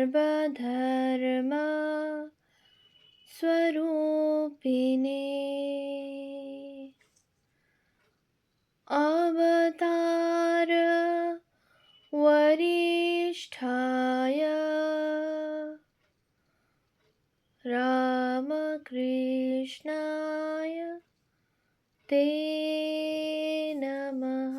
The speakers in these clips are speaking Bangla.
सर्वधर्म स्वरूपिणे अवतार वरिष्ठाय रामकृष्णाय ते नमः।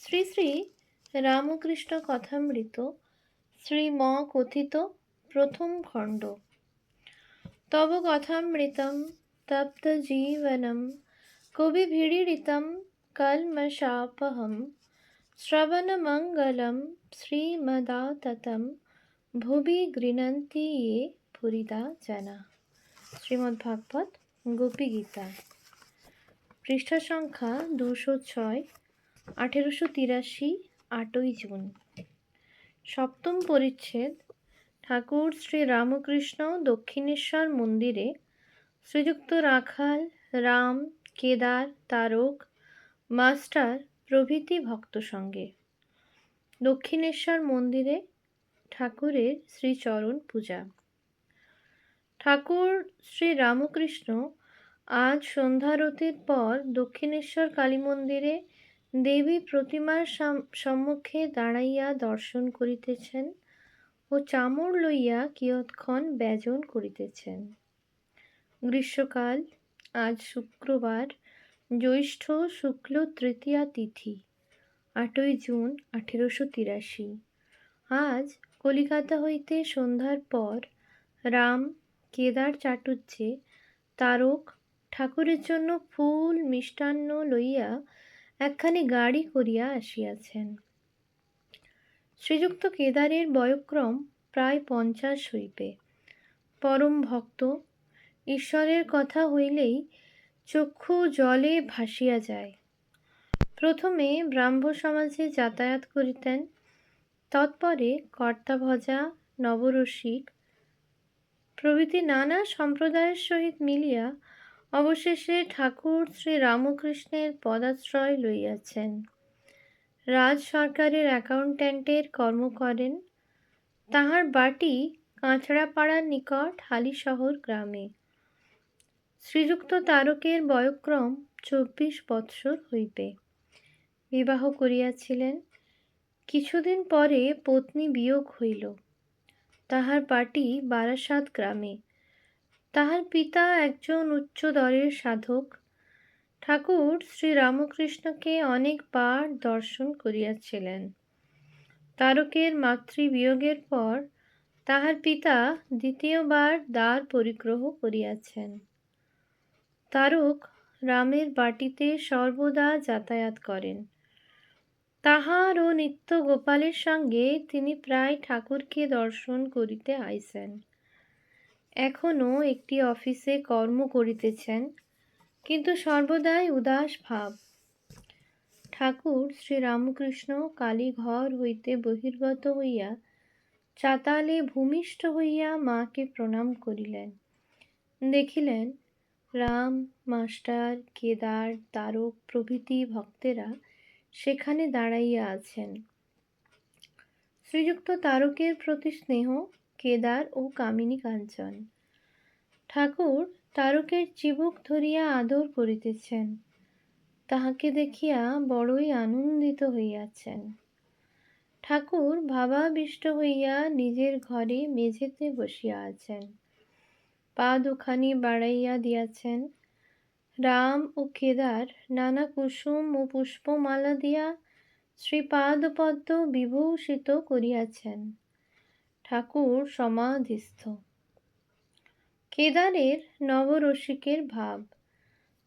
শ্রী শ্রী রামকৃষ্ণ কথামৃত শ্রীম কথিত প্রথম খণ্ড। তব কথামৃতম তপ্ত জীবনম কবিভিড়িতম কলমশাপহম শ্রবণমঙ্গলম শ্রীমদাততম ভুবি গৃণন্তি ये ভুরিদা জনা। শ্রীমদ্ভাগবত গোপী গীতা, পৃষ্ঠা সংখ্যা 206, 1883, 8ই জুন। সপ্তম পরিচ্ছেদ। ঠাকুর শ্রী রামকৃষ্ণ দক্ষিণেশ্বর মন্দিরে শ্রীযুক্ত রাখাল, রাম, কেদার, তারক, মাস্টার প্রভৃতি ভক্ত সঙ্গে। দক্ষিণেশ্বর মন্দিরে ঠাকুরের শ্রীচরণ পূজা। ঠাকুর শ্রী রামকৃষ্ণ আজ সন্ধ্যারতির পর দক্ষিণেশ্বর কালী মন্দিরে দেবী প্রতিমার সম্মুখে দাঁড়াইয়া দর্শন করিতেছেন ও চামর লইয়া কিয়ৎক্ষণ ব্যজন করিতেছেন। গ্রীষ্মকাল। আজ শুক্রবার, জ্যৈষ্ঠ শুক্ল তৃতীয়া তিথি, 8ই জুন 1883। আজ কলিকাতা হইতে সন্ধ্যার পর রাম, কেদার চাটুজ্জে, তারক ঠাকুরের জন্য ফুল মিষ্টান্ন লইয়া একখানি গাড়ি করিয়া আসিয়াছেন। শ্রীযুক্ত কেদারের বয়ঃক্রম প্রায় 50 হইবে। পরম ভক্ত। ঈশ্বরের কথা হইলেই চক্ষু জলে ভাসিয়া যায়। প্রথমে ব্রাহ্ম সমাজে যাতায়াত করিতেন, তৎপরে কর্তাভজা, নবরসিক প্রভৃতি নানা সম্প্রদায়ের সহিত মিলিয়া অবশেষে ঠাকুর শ্রী রামকৃষ্ণের পদাশ্রয় লইয়াছেন। রাজ সরকারের অ্যাকাউন্ট্যান্টের কর্ম করেন। তাহার বাটি কাঁচড়াপাড়ার নিকট হালিশহর গ্রামে। শ্রীযুক্ত তারকের বয়ঃক্রম 24 বৎসর হইবে। বিবাহ করিয়াছিলেন। কিছুদিন পরে পত্নী বিয়োগ হইল। তাহার বাটি বারাসাত গ্রামে। তাহার পিতা একজন উচ্চদরের সাধক। ঠাকুর শ্রী রামকৃষ্ণকে অনেকবার দর্শন করিয়াছিলেন। তারকের মাতৃবিয়োগের পর তাহার পিতা দ্বিতীয়বার দ্বার পরিগ্রহ করিয়াছেন। তারক রামের বাটিতে সর্বদা যাতায়াত করেন। তাহার ও নিত্য গোপালের সঙ্গে তিনি প্রায় ঠাকুরকে দর্শন করিতে আইসেন। এখনও একটি অফিসে কর্ম করিতেছেন, কিন্তু সর্বদাই উদাস ভাব। ঠাকুর শ্রী রামকৃষ্ণ কালীঘর হইতে বহির্গত হইয়া চাতালে ভূমিষ্ঠ হইয়া মাকে প্রণাম করিলেন। দেখিলেন রাম, মাস্টার, কেদার, তারক প্রভৃতি ভক্তেরা সেখানে দাঁড়াইয়া আছেন। শ্রীযুক্ত তারকের প্রতি স্নেহ, কেদার ও কামিনী কাঞ্চন। ঠাকুর তারকের চিবুক ধরিয়া আদর করিতেছেন। তাহাকে দেখিয়া বড়ই আনন্দিত হইয়াছেন। ঠাকুর ভাবাবিষ্ট হইয়া নিজের ঘরে মেঝেতে বসিয়া আছেন। পা দুখানি বাড়াইয়া দিয়াছেন। রাম ও কেদার নানা কুসুম ও পুষ্পমালা দিয়া শ্রীপাদপদ্ম বিভূষিত করিয়াছেন। ঠাকুর সমাধিস্থ। কেদারের নবরসিকের ভাব।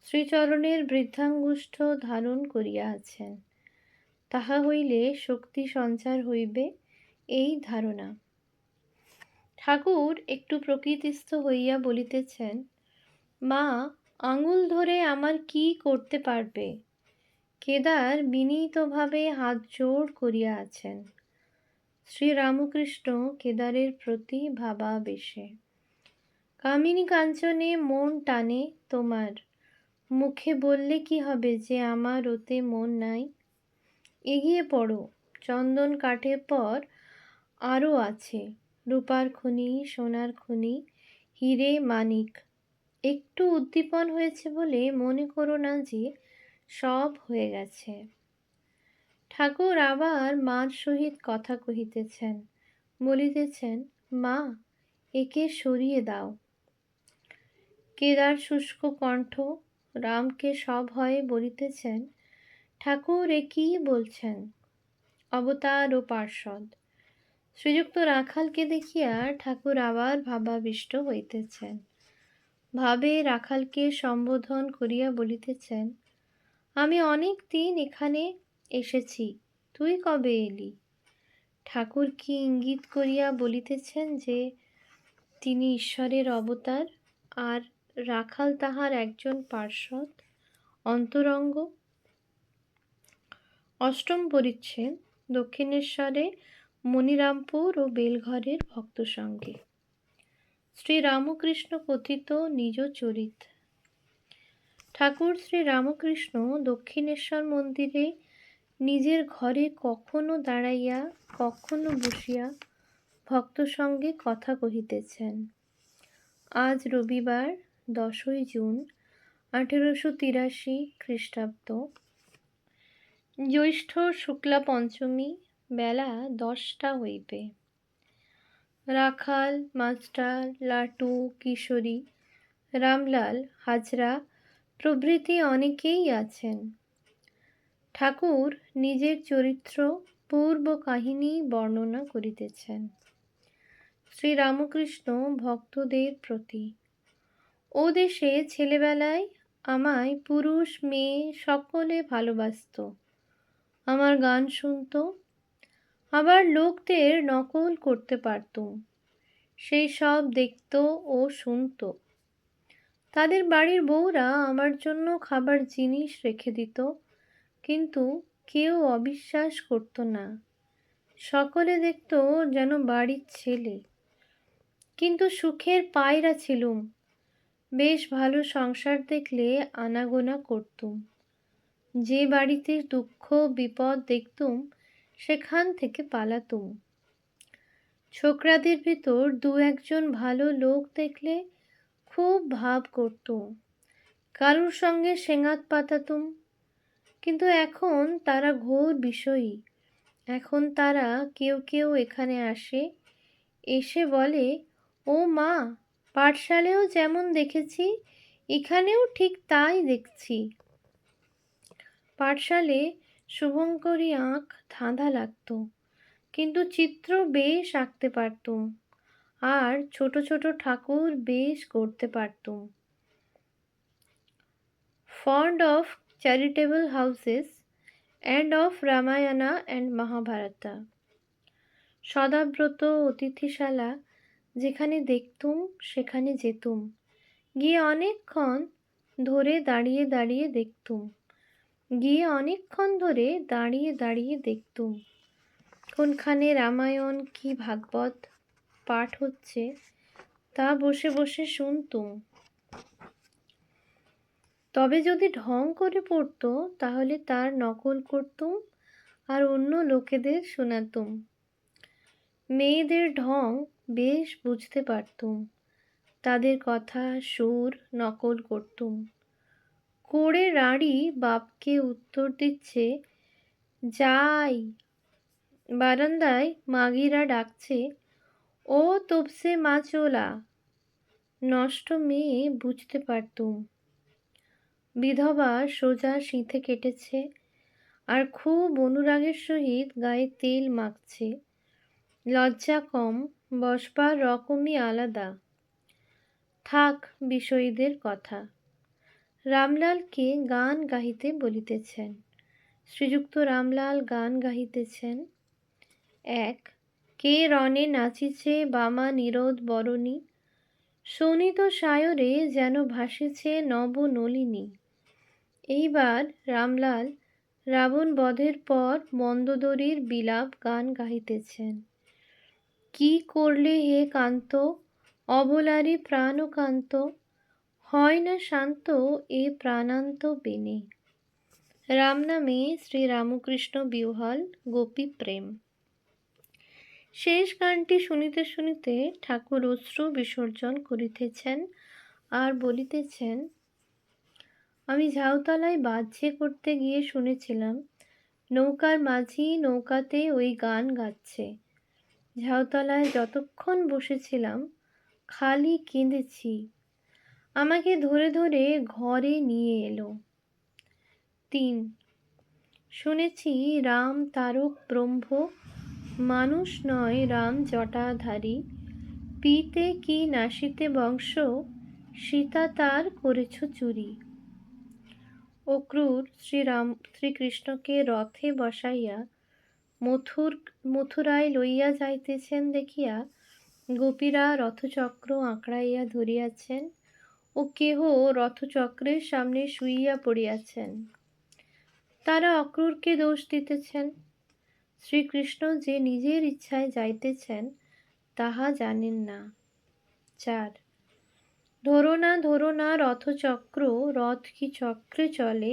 শ্রীচরণের বৃদ্ধাঙ্গুষ্ঠ ধারণ করিয়া আছেন। তাহা হইলে শক্তি সঞ্চার হইবে, এই ধারণা। ঠাকুর একটু প্রকৃতিস্থ হইয়া বলিতেছেন, মা আঙুল ধরে আমার কি করতে পারবে? কেদার বিনীতভাবে হাত জোড় করিয়া আছেন। শ্রীরামকৃষ্ণ কেদারের প্রতি ভাবাবেশে। কামিনী কাঞ্চনে মন টানে তোমার, মুখে বললে কি হবে যে আমার ওতে মন নাই? এগিয়ে পড়ো। চন্দন কাঠের পর আরও আছে রূপার খনি, সোনার খনি, হিরে মানিক। একটু উদ্দীপন হয়েছে বলে মনে করো না যে সব হয়ে গেছে। ঠাকুর আবার মার সহিত কথা কহিতেছেন, বলিতেছেন, মা, একে সরিয়ে দাও। কেদার শুষ্ক কণ্ঠ রামকে সভয়ে বলিতেছেন, ঠাকুর এ কি বলছেন? অবতার ও পার্ষদ। শ্রীযুক্ত রাখালকে দেখিয়া ঠাকুর আবার ভাবাবিষ্ট হইতেছেন। ভাবে রাখালকে সম্বোধন করিয়া বলিতেছেন, আমি অনেক দিন এখানে এসেছি, তুই কবে এলি? ঠাকুর কি ইঙ্গিত করিয়া বলিতেছেন যে তিনি ঈশ্বরের অবতার, আর রাখাল তাহার একজন পার্ষদ, অন্তরঙ্গ। অষ্টম পরিচ্ছেদ। দক্ষিণেশ্বরে মণিরামপুর ও বেলঘরের ভক্ত সঙ্গে। শ্রী রামকৃষ্ণ কথিত নিজ চরিত। ঠাকুর শ্রী রামকৃষ্ণ দক্ষিণেশ্বর মন্দিরে নিজের ঘরে কখনো দাঁড়াইয়া কখনো বসিয়া ভক্ত সঙ্গে কথা কহিতেছেন। আজ রবিবার 10ই জুন 1883 খ্রিস্টাব্দ, জ্যৈষ্ঠ শুক্লা পঞ্চমী, বেলা 10টা হইবে। রাখাল, মাস্টার, লাটু, কিশোরী, রামলাল, হাজরা প্রভৃতি অনেকেই আছেন। ঠাকুর নিজের চরিত্র পূর্ব কাহিনী বর্ণনা করিতেছেন। শ্রীরামকৃষ্ণ ভক্তদের প্রতি। ও দেশে ছেলেবেলায় আমায় পুরুষ মেয়ে সকলে ভালোবাসত, আমার গান শুনত, আবার লোকদের নকল করতে পারতুম, সেই সব দেখত ও শুনত। তাদের বাড়ির বউরা আমার জন্য খাবার জিনিস রেখে দিত, কিন্তু কেউ অবিশ্বাস করত না, সকলে দেখত যেন বাড়ির ছেলে। কিন্তু সুখের পায়রা ছিলুম, বেশ ভালো সংসার দেখলে আনাগোনা করতুম। যে বাড়িতে দুঃখ বিপদ দেখতুম সেখান থেকে পালাতুম। ছোকরাদের ভিতর দু একজন ভালো লোক দেখলে খুব ভাব করতুম, কারুর সঙ্গে সেঙাত পাতাতুম। কিন্তু এখন তারা ঘোর বিষয়ী। এখন তারা কেউ কেউ এখানে আসে, এসে বলে, ও মা, পাঠশালেও যেমন দেখেছি এখানেও ঠিক তাই দেখছি। পাঠশালে শুভঙ্করী আঁক ধাঁধা লাগতো, কিন্তু চিত্র বেশ আঁকতে পারতুম, আর ছোট ছোট ঠাকুর বেশ করতে পারতুম। Fond of charitable houses and of Ramayana and Mahabharata. Sadabrata অতিথিশালা যেখানে দেখতুম সেখানে যেতুম, গিয়ে অনেকক্ষণ ধরে দাঁড়িয়ে দাঁড়িয়ে দেখতুম, কোনখানে রামায়ণ কি ভাগবত পাঠ হচ্ছে তা বসে বসে শুনতুম। তবে যদি ঢং করে পড়তো তাহলে তার নকল করতুম আর অন্য লোকেদের শোনাতুম। মেয়েদের ঢং বেশ বুঝতে পারতুম, তাদের কথা সুর নকল করতুম। করে রাঁড়ি বাপকে উত্তর দিচ্ছে, যাই। বারান্দায় মাগিরা ডাকছে, ও তপসে মাচোলা। নষ্ট মেয়ে বুঝতে পারতুম। বিধবা সোজা সিঁথে কেটেছে আর খুব অনুরাগের সহিত গায়ে তেল মাখছে, লজ্জা কম, বসবার রকমই আলাদা। থাক বিষয়ীদের কথা। রামলালকে গান গাহিতে বলিতেছেন। শ্রীযুক্ত রামলাল গান গাহিতেছেন। 1. কে রণে নাচিছে বামা নীরোদ বরণী, শোণিত সায়রে যেন ভাসিছে নব নলিনী। এইবার রামলাল রাবণ বধের পর মন্দোদরীর বিলাপ গান গাহিতেছেন। কি করলে হে কান্ত, অবলারী প্রাণকান্ত, হয় না শান্ত এ প্রাণান্ত বেনে। রাম নামে শ্রী রামকৃষ্ণ বিহ্বল গোপী প্রেম। শেষ গানটি শুনিতে শুনিতে ঠাকুর অশ্রু বিসর্জন করিতেছেন আর বলিতেছেন, আমি ঝাউতলায় বাজে করতে গিয়ে শুনেছিলাম নৌকার মাঝি নৌকাতে ওই গান গাচ্ছে। ঝাউতলায় যতক্ষণ বসেছিলাম খালি কেঁদেছি। আমাকে ধরে ধরে ঘরে নিয়ে এলো। ৩ শুনেছি রাম তারক ব্রহ্ম, মানুষ নয় রাম জটাধারী, পিতে কি নাসিতে বংশ, সীতা তার করেছ চুরি। অক্রূর শ্রীকৃষ্ণকে রথে বসাইয়া মথুরায় লইয়া যাইতেছেন দেখিয়া গোপীরা রথচক্র আঁকড়াইয়া ধরিয়াছেন ও কেহ রথচক্রের সামনে শুইয়া পড়িয়াছেন। তারা অক্রূরকে দোষ দিতেছেন। শ্রীকৃষ্ণ যে নিজের ইচ্ছায় যাইতেছেন তাহা জানেন না। ৪ ধরো না রথচক্র, রথ কি চক্রে চলে,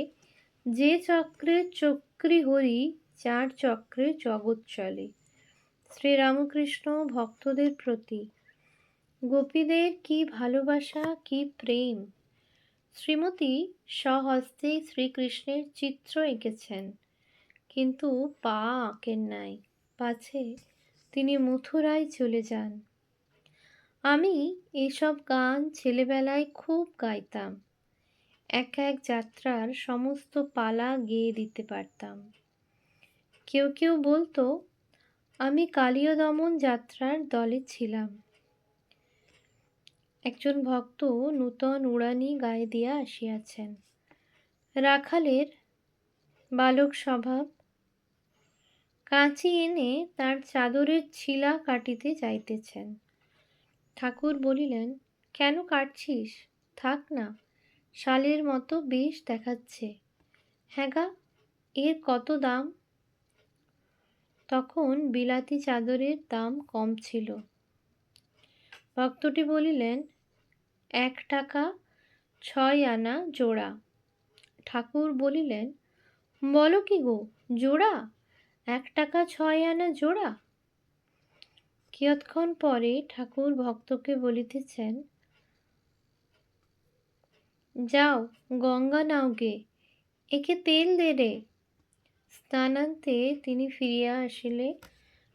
যে চক্রে চক্রী হরি, যার চক্রে জগৎ চলে। শ্রীরামকৃষ্ণ ভক্তদের প্রতি। গোপীদের কি ভালোবাসা, কি প্রেম! শ্রীমতী স্বহস্তে শ্রীকৃষ্ণের চিত্র এঁকেছেন, কিন্তু পা আঁকেন নাই, পাছে তিনি মথুরায় চলে যান। আমি এসব গান ছেলেবেলায় খুব গাইতাম। এক এক যাত্রার সমস্ত পালা গেয়ে দিতে পারতাম। কেউ কেউ বলতো আমি কালীয় দমন যাত্রার দলে ছিলাম। একজন ভক্ত নূতন উড়ানি গায়ে দিয়া আসিয়াছেন। রাখালের বালক স্বভাব, কাঁচি এনে তার চাদরের ছিলা কাটিতে যাইতেছেন। ঠাকুর বলিলেন, কেন কাটছিস, থাক না, শালের মতো বেশ দেখাচ্ছে। হ্যাঁ গা, এর কত দাম? তখন বিলাতি চাদরের দাম কম ছিল। ভক্তটি বলিলেন, 1 টাকা 6 আনা জোড়া। ঠাকুর বলিলেন, বলো কি গো, জোড়া? 1 টাকা 6 আনা জোড়া? কিয়ৎক্ষণ পরে ঠাকুর ভক্তকে বলিতেছেন, যাও গঙ্গা নাও গে, একে তেল দে রে। স্নানান্তে তিনি ফিরিয়া আসিলে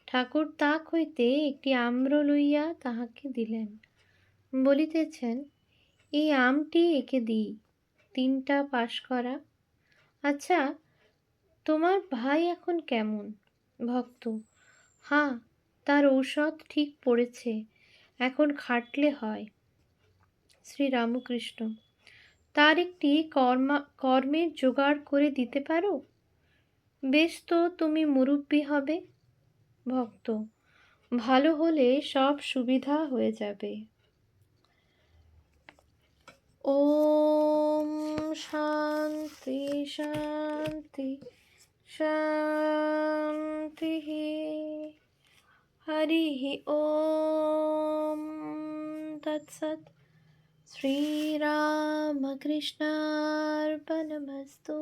ঠাকুর তাক হইতে একটি আম্র লইয়া তাহাকে দিলেন। বলিতেছেন, এই আমটি একে দিই, 3টা পাশ করা। আচ্ছা, তোমার ভাই এখন কেমন? ভক্ত, হ্যাঁ, তার ঔষধ ঠিক পড়েছে, এখন খাটলে হয়। শ্রীরামকৃষ্ণ, তার একটি কর্মের জোগাড় করে দিতে পারো? বেশ তো, তুমি মুরব্বি হবে। ভক্ত, ভালো হলে সব সুবিধা হয়ে যাবে। ওম শান্তি শান্তি শান্তি। হরি ওম তৎসৎ। শ্রীরামকৃষ্ণার্পণমস্তু।